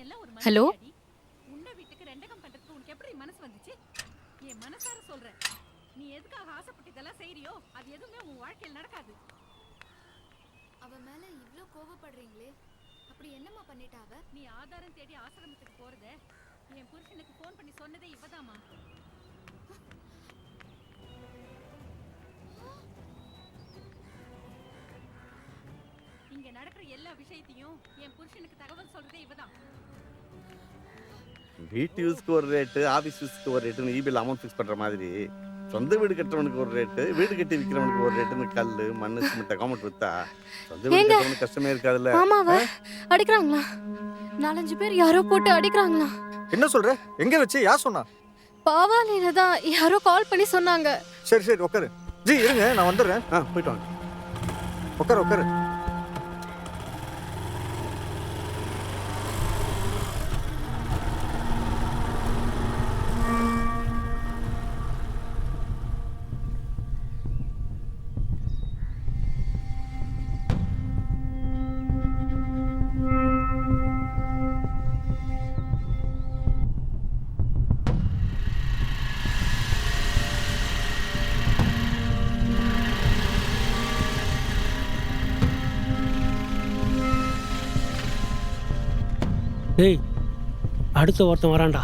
Hello. உன்னை வீட்டுக்கு ரெண்டகம் பண்றதுக்கு உனக்கு எப்படி மனசு வந்துச்சு? என் மனசார சொல்றேன், நீ எதுக்காக ஆசைப்பட்டு இதெல்லாம் செய்றியோ அது எதுவுமே உன் வாழ்க்கையில் நடக்காது. அவ மேல இவ்ளோ கோவப்படுறீங்களே, அப்படி என்னம்மா பண்ணிட்டா அவ? நீ ஆதாரம் தேடி ஆசிரமத்துக்கு போறத என் புருஷனுக்கு ஃபோன் பண்ணி சொன்னதே இவதாமா. இங்க நடக்கிற எல்லா விஷயத்தையும் என் புருஷனுக்கு தகவல் சொல்றதே இவதான். வீட்டு யூஸ்க்கு ஒரு ரேட்டு, ஆஃபீஸ் யூஸ்க்கு ஒரு ரேட்டுன்னு இபியில் அமௌண்ட் ஃபிக்ஸ் பண்ணுற மாதிரி சொந்த வீடு கட்டுறவனுக்கு ஒரு ரேட்டு, வீடு கட்டி விற்கிறவனுக்கு ஒரு ரேட்டுன்னு கல் மண் சிமெண்ட் கவர்மெண்ட் விற்றா சொந்த வீடு கட்டுறவனுக்கு கஷ்டமே இருக்காதுல்ல. ஆமாவா அடிக்கிறாங்களா? 4-5 பேர் யாரோ போட்டு அடிக்கிறாங்களா? என்ன சொல்ற? எங்க வச்சு? யார் சொன்னா? பாவாலில தான் யாரோ கால் பண்ணி சொன்னாங்க. சரி சரி உட்காரு. ஜி இருங்க, நான் வந்துடுறேன். போயிட்டு வாங்க. உட்காரு உட்காரு. டேய், அடுத்த ஒருத்தன் வரான்டா.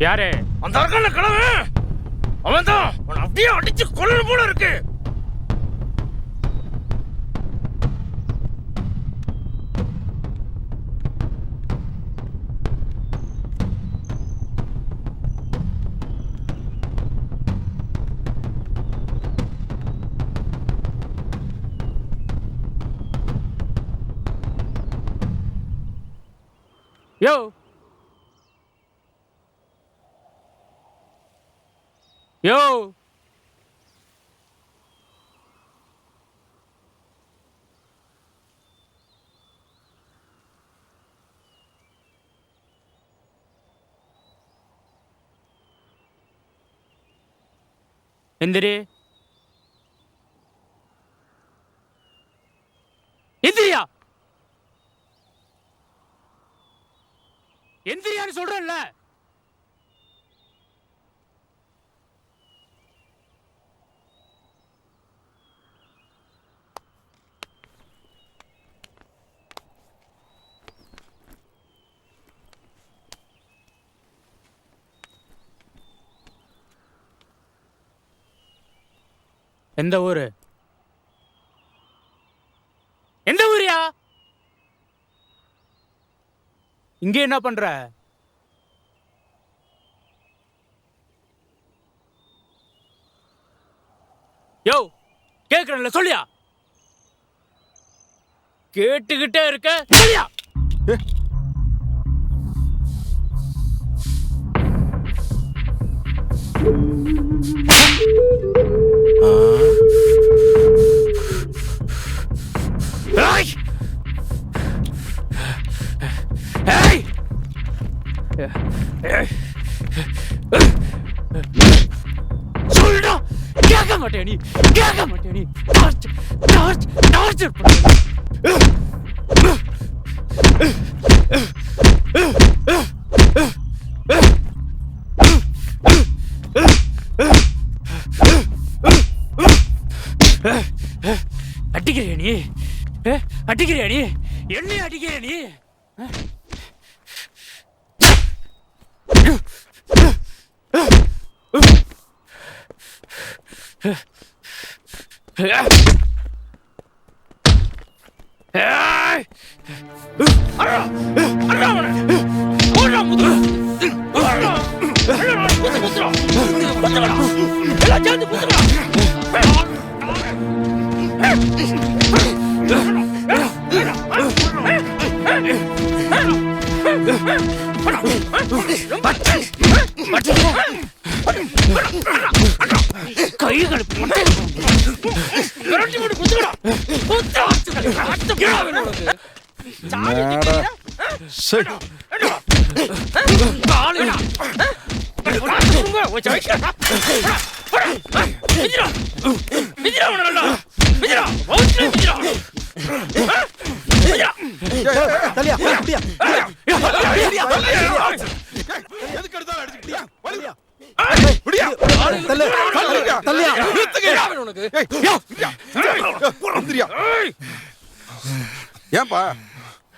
யாரு அந்த அரக்கன கிழமை? அவன் தான் அப்படியே அடிச்சு கொல்லணும் போல இருக்கு. யோ யோ எந்திரி எந்திரியா எந்திரியான்னு சொல்றேன்ல. எந்த ஊரு? எந்த ஊரியா? இங்க என்ன பண்ற? யோ கேக்குறேன்ல, சொல்லியா? கேட்டுக்கிட்டே இருக்க, சொல்லியா? சொல்டா, கேட்க மாட்டே நீ, கேட்க மாட்டே நீ. டார்ச்சர் அடிக்கிறியா நீ? அடிக்கிறியா நீ? என்ன அடிக்கிறியா நீ? கைகளை சரி காலுடா ஓ ஜெயிச்சா விஜிரா விஜிரா உனடா விஜிரா ஓட்ல விஜிரா விஜிரா தலியா அப்படியா எதுக்கு எடுத்தாலும் அடிச்சுக்கிட்டியா வலியா முடியா தல்ல தல்லியா உனக்கு வந்துறியா ஏன்பா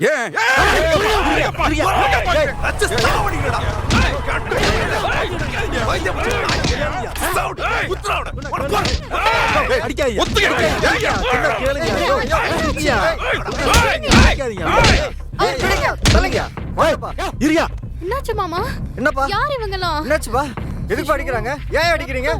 ஏன் இரியா என்னாச்சு மாமா? என்னப்பா யார் இவங்கலாம்? என்னாச்சுப்பா எதுக்கு அடிக்கிறாங்க ஏன் அடிக்கிறீங்க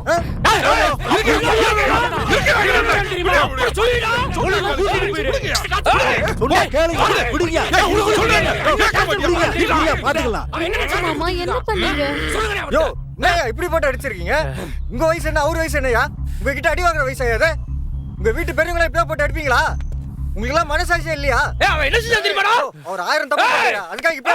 பாத்துக்கலாம் மாமா என்ன பண்ணீங்க? யோ என்னய்யா இப்படி போட்டு அடிச்சிருக்கீங்க உங்க வயசு என்ன அவர் வயசு என்னய்யா உங்ககிட்ட அடி வாங்குற வயசாயாது உங்க வீட்டு பெரியவங்களை இப்படியா போட்டு அடிப்பீங்களா உங்களுக்கு எல்லாம் மனசாட்சியே இல்லையா அவன் என்ன செஞ்சா தெரியுமாடா அவர் 1000 தப்பு பண்ணாரு அதுக்காக இப்ப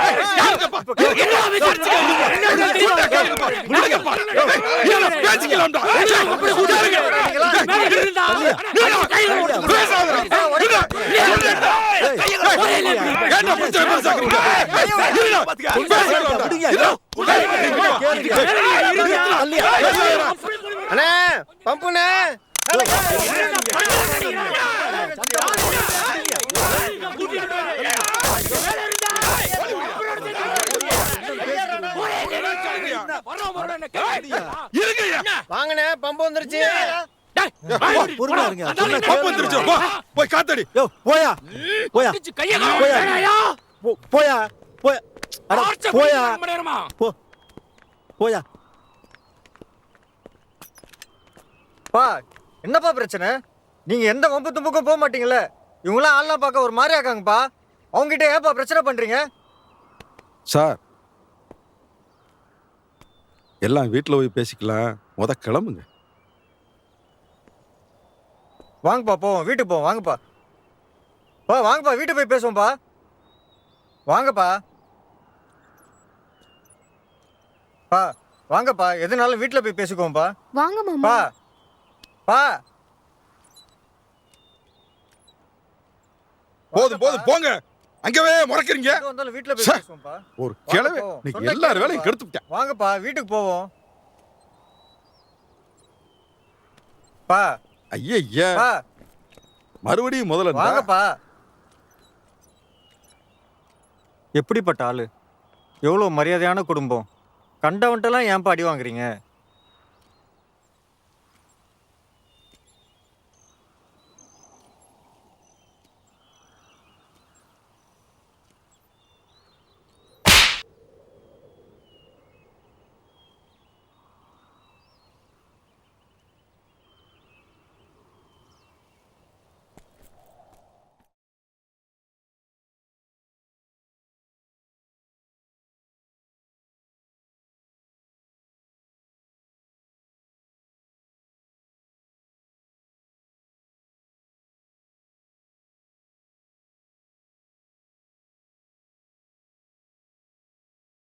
அண்ணே பம்புண்ணே வாங்கண்ணே பம்பு வந்துருச்சு பொறுமையா இருங்க பம்பு வந்துருச்சு போய் காத்தடி யோ போயா போயா கையா போயா போயா அட போயா போ போயா பா என்னப்பா பிரச்சனை நீங்க எந்த வம்பு தும்புக்கும் போக மாட்டீங்கல்ல இவங்களாம் ஆள்லாம் பார்க்க ஒரு மாதிரி ஆக்காங்கப்பா அவங்ககிட்ட ஏன்ப்பா பிரச்சனை பண்றீங்க சார் எல்லாம் வீட்டில் போய் பேசிக்கலாம் கிளம்புங்க வாங்கப்பா போவோம் வீட்டுக்கு போவோம் வாங்கப்பா வாங்கப்பா வீட்டுக்கு போய் பேசுவோம்ப்பா வாங்கப்பா வாங்கப்பா எதுனாலும் வீட்டில் போய் பேசிக்குவோம்ப்பா வாங்க மாமா. பா போதும் போங்க அங்கவே முறைக்கிறீங்க வந்தாலும் வீட்டில் போய் சே. பேசுவோம்ப்பா ஒரு கிழமை போவோம். நீ சொன்னா எல்லாரும் வேலையும் கேளுப்பா. கெடுத்துட்டேன் வாங்கப்பா வீட்டுக்கு போவோம் பா ஐயா பா மறுபடியும் முதல்ல இருந்தா? வாங்கப்பா எப்படிப்பட்ட ஆளு எவ்வளோ மரியாதையான குடும்பம் கண்டவன்ட்டெல்லாம் ஏன்பா அடி வாங்குறீங்க